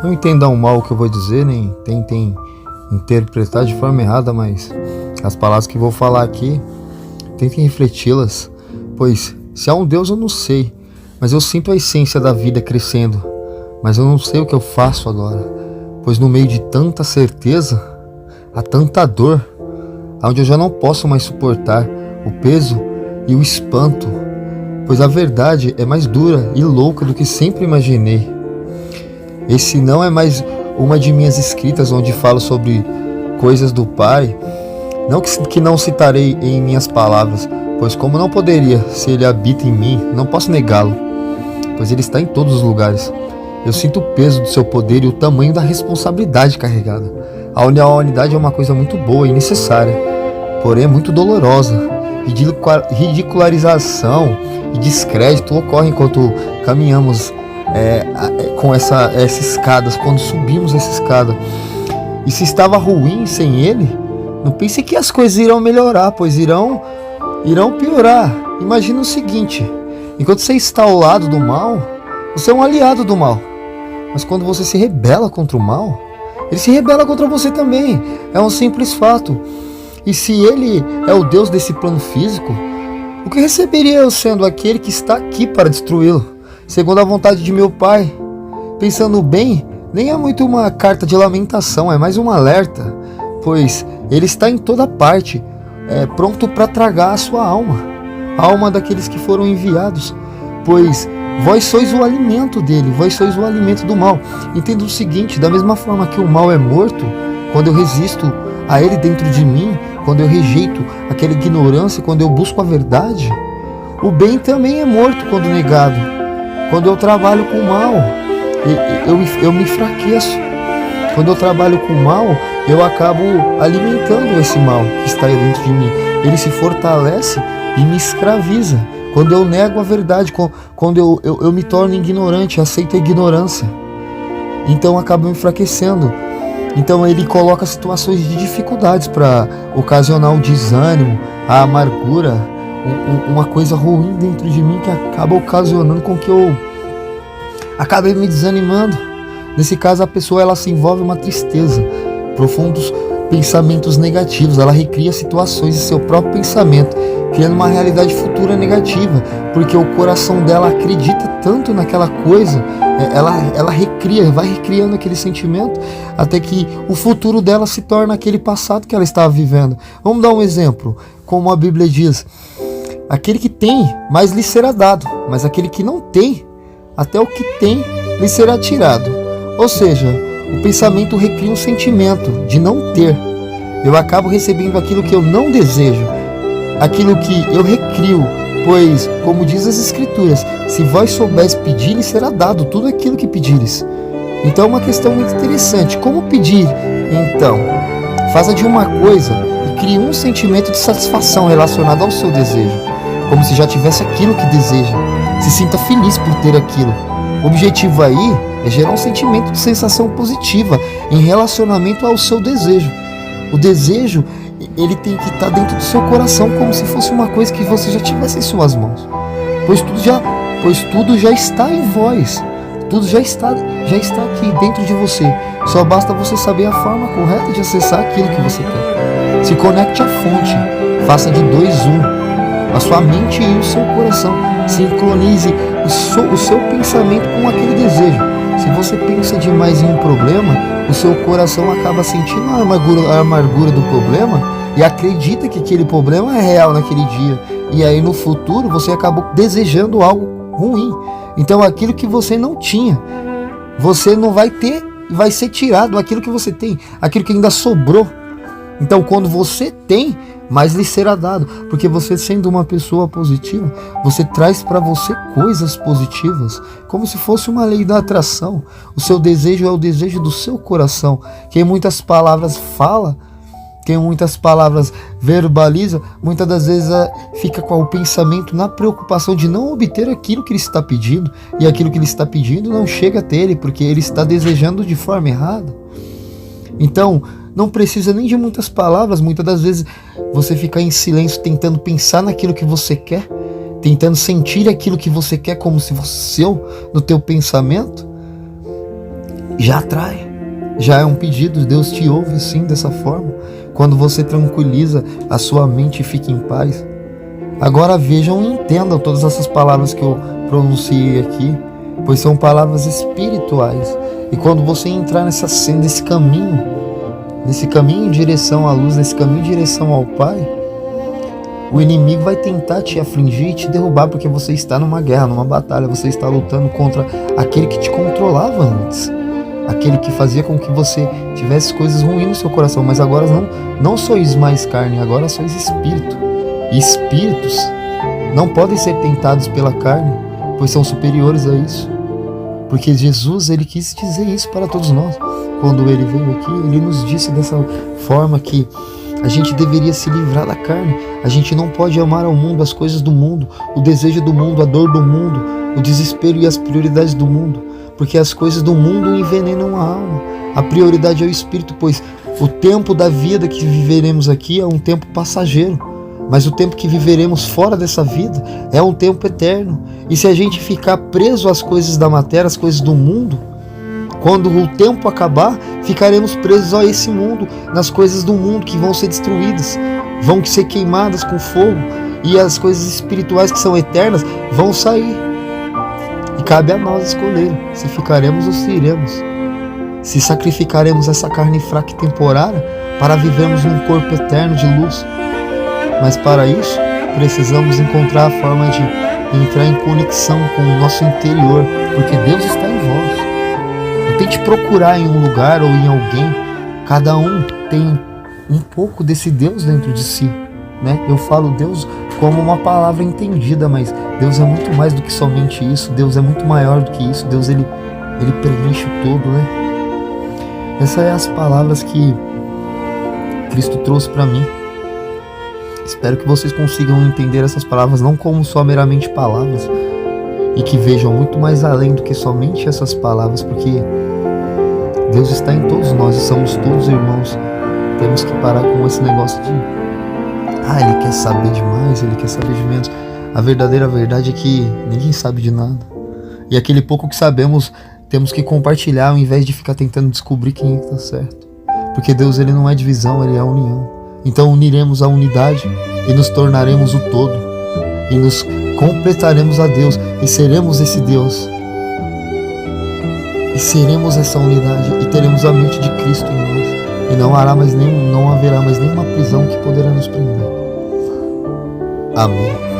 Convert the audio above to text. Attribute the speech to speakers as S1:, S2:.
S1: Não entendam mal o que eu vou dizer, nem tentem interpretar de forma errada, mas as palavras que vou falar aqui, tentem refleti-las, pois se há um Deus eu não sei, mas eu sinto a essência da vida crescendo, mas eu não sei o que eu faço agora, pois no meio de tanta certeza, há tanta dor, onde eu já não posso mais suportar o peso e o espanto, pois a verdade é mais dura e louca do que sempre imaginei. Esse não é mais uma de minhas escritas onde falo sobre coisas do Pai, não que não citarei em minhas palavras, pois como não poderia, se Ele habita em mim, não posso negá-lo, pois Ele está em todos os lugares. Eu sinto o peso do seu poder e o tamanho da responsabilidade carregada. A unidade é uma coisa muito boa e necessária, porém é muito dolorosa. Ridicularização e descrédito ocorrem enquanto caminhamos com essa escada, quando subimos essa escada. E se estava ruim sem Ele, não pense que as coisas irão melhorar, pois irão piorar. Imagina o seguinte: enquanto você está ao lado do mal, você é um aliado do mal. Mas quando você se rebela contra o mal, ele se rebela contra você também. É um simples fato. E se Ele é o Deus desse plano físico, o que receberia eu sendo aquele que está aqui para destruí-lo, segundo a vontade de meu Pai? Pensando bem, nem é muito uma carta de lamentação, é mais um alerta, pois Ele está em toda parte, pronto para tragar a sua alma, a alma daqueles que foram enviados, pois vós sois o alimento dele, vós sois o alimento do mal. Entenda o seguinte: da mesma forma que o mal é morto, quando eu resisto a ele dentro de mim, quando eu rejeito aquela ignorância, quando eu busco a verdade, o bem também é morto quando negado. Quando eu trabalho com o mal, eu me enfraqueço. Quando eu trabalho com o mal, eu acabo alimentando esse mal que está aí dentro de mim. Ele se fortalece e me escraviza. Quando eu nego a verdade, quando eu me torno ignorante, aceito a ignorância, então acabo me enfraquecendo. Então ele coloca situações de dificuldades para ocasionar o desânimo, a amargura, uma coisa ruim dentro de mim que acaba ocasionando com que eu acabe me desanimando. Nesse caso, a pessoa ela se envolve em uma tristeza, profundos pensamentos negativos, ela recria situações em seu próprio pensamento, criando uma realidade futura negativa, porque o coração dela acredita tanto naquela coisa, ela recria, vai recriando aquele sentimento, até que o futuro dela se torna aquele passado que ela estava vivendo. Vamos dar um exemplo, como a Bíblia diz: aquele que tem, mais lhe será dado, mas aquele que não tem, até o que tem lhe será tirado. Ou seja, o pensamento recria um sentimento de não ter. Eu acabo recebendo aquilo que eu não desejo, aquilo que eu recrio, pois, como diz as Escrituras, se vós souberes pedir, lhe será dado tudo aquilo que pedires. Então é uma questão muito interessante. Como pedir? Então, faça de uma coisa e crie um sentimento de satisfação relacionado ao seu desejo, como se já tivesse aquilo que deseja. Se sinta feliz por ter aquilo. O objetivo aí é gerar um sentimento de sensação positiva em relacionamento ao seu desejo. O desejo, ele tem que estar dentro do seu coração, como se fosse uma coisa que você já tivesse em suas mãos. Pois tudo já está em vós. Tudo já está aqui dentro de você. Só basta você saber a forma correta de acessar aquilo que você quer. Se conecte à fonte. Faça de 2 1. A sua mente e o seu coração. Sincronize o seu pensamento com aquele desejo. Se você pensa demais em um problema, o seu coração acaba sentindo a amargura do problema e acredita que aquele problema é real naquele dia. E aí no futuro você acabou desejando algo ruim. Então aquilo que você não tinha, você não vai ter, vai ser tirado aquilo que você tem, aquilo que ainda sobrou. Então quando você tem, mais lhe será dado, porque você, sendo uma pessoa positiva, você traz para você coisas positivas, como se fosse uma lei da atração. O seu desejo é o desejo do seu coração. Quem muitas palavras fala, quem muitas palavras verbaliza, muitas das vezes fica com o pensamento na preocupação de não obter aquilo que ele está pedindo, e aquilo que ele está pedindo não chega até ele, porque ele está desejando de forma errada. Então, não precisa nem de muitas palavras. Muitas das vezes você fica em silêncio tentando pensar naquilo que você quer, tentando sentir aquilo que você quer como se fosse seu, no teu pensamento, já atrai. Já é um pedido, Deus te ouve sim dessa forma. Quando você tranquiliza a sua mente e fica em paz. Agora vejam e entendam todas essas palavras que eu pronunciei aqui, pois são palavras espirituais. E quando você entrar nesse caminho em direção à luz, nesse caminho em direção ao Pai, o inimigo vai tentar te afligir e te derrubar, porque você está numa guerra, numa batalha, você está lutando contra aquele que te controlava antes, aquele que fazia com que você tivesse coisas ruins no seu coração, mas agora não sois mais carne, agora sois espírito. E espíritos não podem ser tentados pela carne, pois são superiores a isso. Porque Jesus, ele quis dizer isso para todos nós. Quando ele veio aqui, ele nos disse dessa forma que a gente deveria se livrar da carne. A gente não pode amar ao mundo, as coisas do mundo, o desejo do mundo, a dor do mundo, o desespero e as prioridades do mundo. Porque as coisas do mundo envenenam a alma. A prioridade é o espírito, pois o tempo da vida que viveremos aqui é um tempo passageiro. Mas o tempo que viveremos fora dessa vida é um tempo eterno. E se a gente ficar preso às coisas da matéria, às coisas do mundo, quando o tempo acabar, ficaremos presos a esse mundo, nas coisas do mundo que vão ser destruídas, vão ser queimadas com fogo, e as coisas espirituais que são eternas vão sair. E cabe a nós escolher se ficaremos ou se iremos. Se sacrificaremos essa carne fraca e temporária para vivermos num corpo eterno de luz. Mas para isso, precisamos encontrar a forma de entrar em conexão com o nosso interior, porque Deus está em vós. Não tente procurar em um lugar ou em alguém. Cada um tem um pouco desse Deus dentro de si, né? Eu falo Deus como uma palavra entendida, mas Deus é muito mais do que somente isso. Deus é muito maior do que isso. Deus, ele preenche o todo, né? Essas são as palavras que Cristo trouxe para mim. Espero que vocês consigam entender essas palavras não como só meramente palavras, e que vejam muito mais além do que somente essas palavras, porque Deus está em todos nós e somos todos irmãos. Temos que parar com esse negócio de ele quer saber demais, ele quer saber de menos. A verdadeira verdade é que ninguém sabe de nada, e aquele pouco que sabemos temos que compartilhar ao invés de ficar tentando descobrir quem é que está certo, porque Deus, ele não é divisão, ele é a união. Então uniremos a unidade e nos tornaremos o todo, e nos completaremos a Deus, e seremos esse Deus, e seremos essa unidade, e teremos a mente de Cristo em nós, e não haverá mais nenhuma prisão que poderá nos prender. Amém.